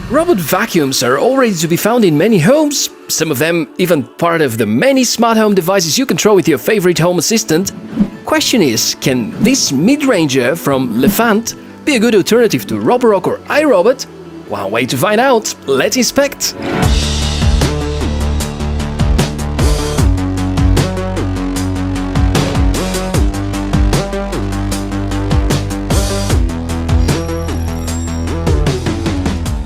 Robot vacuums are already to be found in many homes, some of them even part of the many smart home devices you control with your favorite home assistant. Question is, can this mid-ranger from Lefant be a good alternative to Roborock or iRobot? One way to find out. Let's inspect.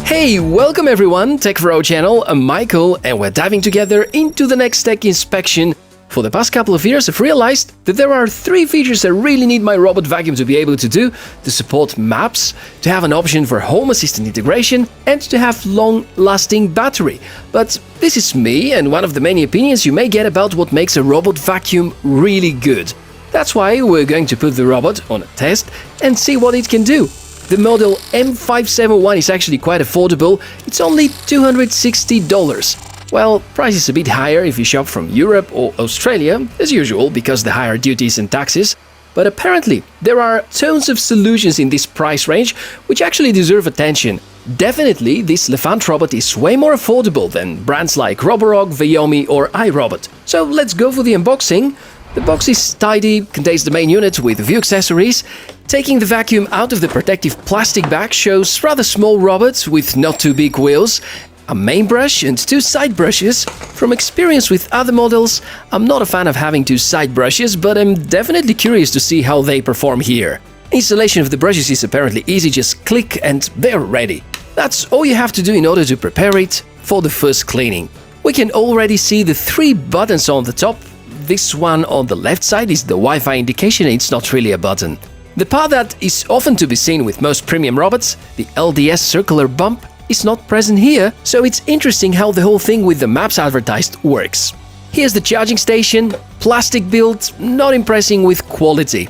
Hey, welcome everyone, Tech4O channel, I'm Michael and we're diving together into the next tech inspection. For the past couple of years I've realized that there are 3 features I really need my robot vacuum to be able to do: to support maps, to have an option for home assistant integration, and to have long-lasting battery. But this is me and one of the many opinions you may get about what makes a robot vacuum really good. That's why we're going to put the robot on a test and see what it can do. The model M571 is actually quite affordable, it's only $260. Well, price is a bit higher if you shop from Europe or Australia, as usual, because the higher duties and taxes. But apparently, there are tons of solutions in this price range which actually deserve attention. Definitely, this Lefant robot is way more affordable than brands like Roborock, Viomi or iRobot. So let's go for the unboxing. The box is tidy, contains the main unit with a few accessories. Taking the vacuum out of the protective plastic bag shows rather small robots with not too big wheels, a main brush and 2 side brushes. From experience with other models, I'm not a fan of having 2 side brushes, but I'm definitely curious to see how they perform here. Installation of the brushes is apparently easy, just click and they're ready. That's all you have to do in order to prepare it for the first cleaning. We can already see the 3 buttons on the top. This one on the left side is the Wi-Fi indication, it's not really a button. The part that is often to be seen with most premium robots, the LDS circular bump, is not present here, so it's interesting how the whole thing with the maps advertised works. Here's the charging station, plastic build, not impressing with quality.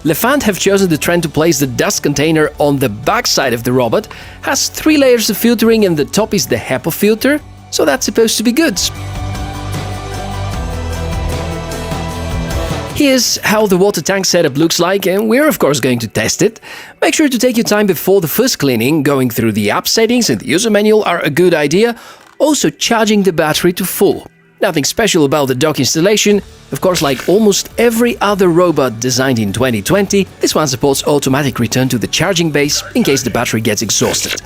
Lefant have chosen the trend to place the dust container on the back side of the robot, has 3 layers of filtering and the top is the HEPA filter, so that's supposed to be good. Here's how the water tank setup looks like, and we're of course going to test it. Make sure to take your time before the first cleaning. Going through the app settings and the user manual are a good idea. Also charging the battery to full. Nothing special about the dock installation. Of course, like almost every other robot designed in 2020, this one supports automatic return to the charging base in case the battery gets exhausted.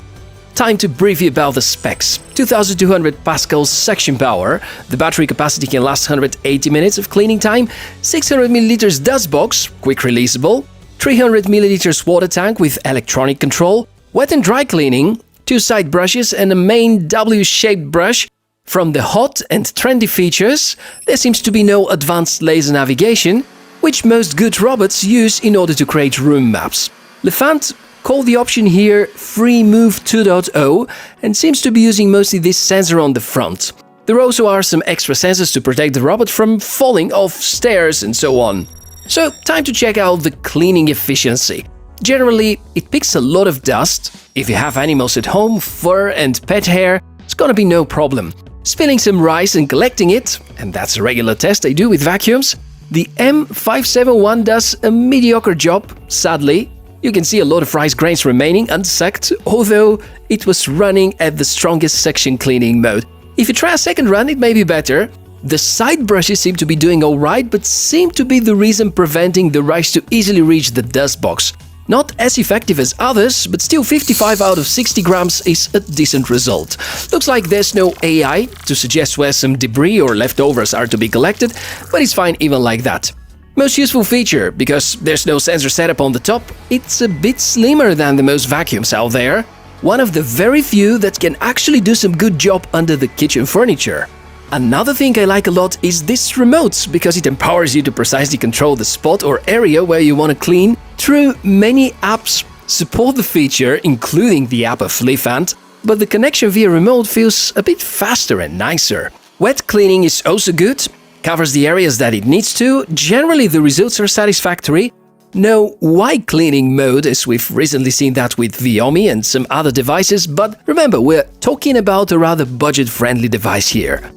Time to brief you about the specs. 2200 pascals suction power, the battery capacity can last 180 minutes of cleaning time, 600 ml dust box, quick releasable, 300 ml water tank with electronic control, wet and dry cleaning, 2 side brushes and a main W-shaped brush. From the hot and trendy features, there seems to be no advanced laser navigation, which most good robots use in order to create room maps. Lefant call the option here Free Move 2.0 and seems to be using mostly this sensor on the front. There also are some extra sensors to protect the robot from falling off stairs and so on. So time to check out the cleaning efficiency. Generally, it picks a lot of dust. If you have animals at home, fur and pet hair, it's gonna be no problem. Spilling some rice and collecting it, and that's a regular test I do with vacuums, the M571 does a mediocre job, sadly. You can see a lot of rice grains remaining unsucked, although it was running at the strongest section cleaning mode. If you try a second run, it may be better. The side brushes seem to be doing alright, but seem to be the reason preventing the rice to easily reach the dust box. Not as effective as others, but still 55 out of 60 grams is a decent result. Looks like there's no AI to suggest where some debris or leftovers are to be collected, but it's fine even like that. Most useful feature, because there's no sensor setup on the top, it's a bit slimmer than the most vacuums out there. One of the very few that can actually do some good job under the kitchen furniture. Another thing I like a lot is this remote, because it empowers you to precisely control the spot or area where you want to clean. True, many apps support the feature, including the app of Lefant, but the connection via remote feels a bit faster and nicer. Wet cleaning is also good. Covers the areas that it needs to. Generally, the results are satisfactory. No wide cleaning mode, as we've recently seen that with Viomi and some other devices, but remember, we're talking about a rather budget-friendly device here.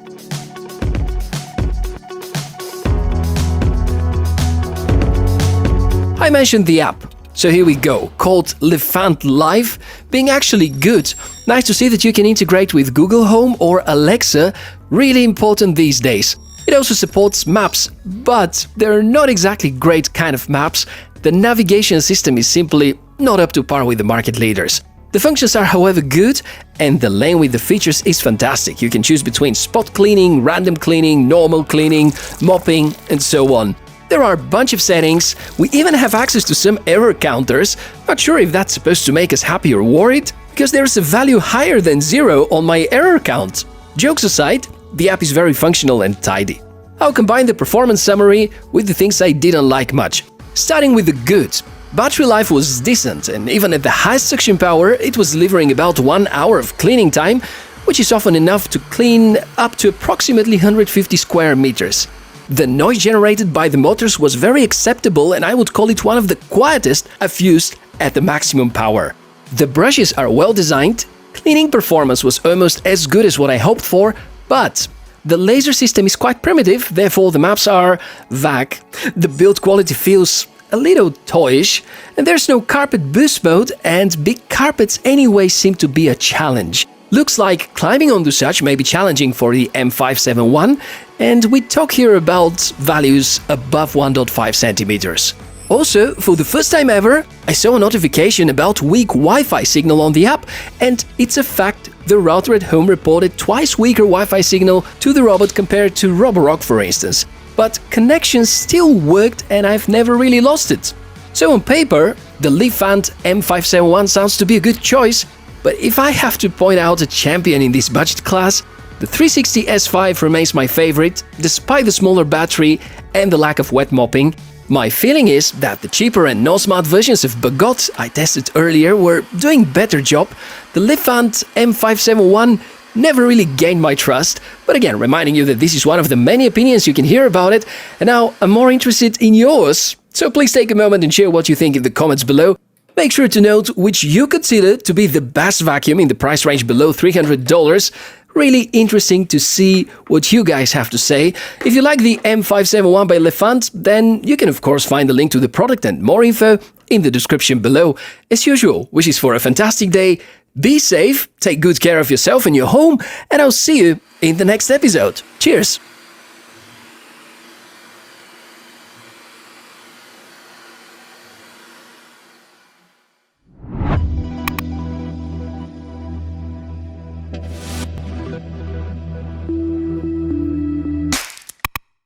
I mentioned the app. So here we go, called Lefant Live, being actually good. Nice to see that you can integrate with Google Home or Alexa, really important these days. It also supports maps, but they're not exactly great kind of maps. The navigation system is simply not up to par with the market leaders. The functions are however good, and the lane with the features is fantastic. You can choose between spot cleaning, random cleaning, normal cleaning, mopping, and so on. There are a bunch of settings. We even have access to some error counters. Not sure if that's supposed to make us happy or worried, because there's a value higher than 0 on my error count. Jokes aside, the app is very functional and tidy. I'll combine the performance summary with the things I didn't like much. Starting with the good. Battery life was decent, and even at the highest suction power, it was delivering about 1 hour of cleaning time, which is often enough to clean up to approximately 150 square meters. The noise generated by the motors was very acceptable, and I would call it one of the quietest I've used at the maximum power. The brushes are well designed, cleaning performance was almost as good as what I hoped for, but the laser system is quite primitive, therefore the maps are vague. The build quality feels a little toyish, and there's no carpet boost mode, and big carpets anyway seem to be a challenge. Looks like climbing onto such may be challenging for the M571, and we talk here about values above 1.5 centimeters. Also, for the first time ever, I saw a notification about weak Wi-Fi signal on the app, and it's a fact. The router at home reported twice weaker Wi-Fi signal to the robot compared to Roborock, for instance. But connection still worked, and I've never really lost it. So on paper, the Lefant M571 sounds to be a good choice, but if I have to point out a champion in this budget class, the 360 S5 remains my favorite, despite the smaller battery and the lack of wet mopping. My feeling is that the cheaper and non-smart versions of Bagot I tested earlier were doing better job. The Lefant M571 never really gained my trust, but again, reminding you that this is one of the many opinions you can hear about it, and now I'm more interested in yours. So please take a moment and share what you think in the comments below. Make sure to note which you consider to be the best vacuum in the price range below $300. Really interesting to see what you guys have to say. If you like the M571 by Lefant, then you can of course find the link to the product and more info in the description below. As usual, wishes for a fantastic day. Be safe, take good care of yourself and your home, and I'll see you in the next episode. Cheers!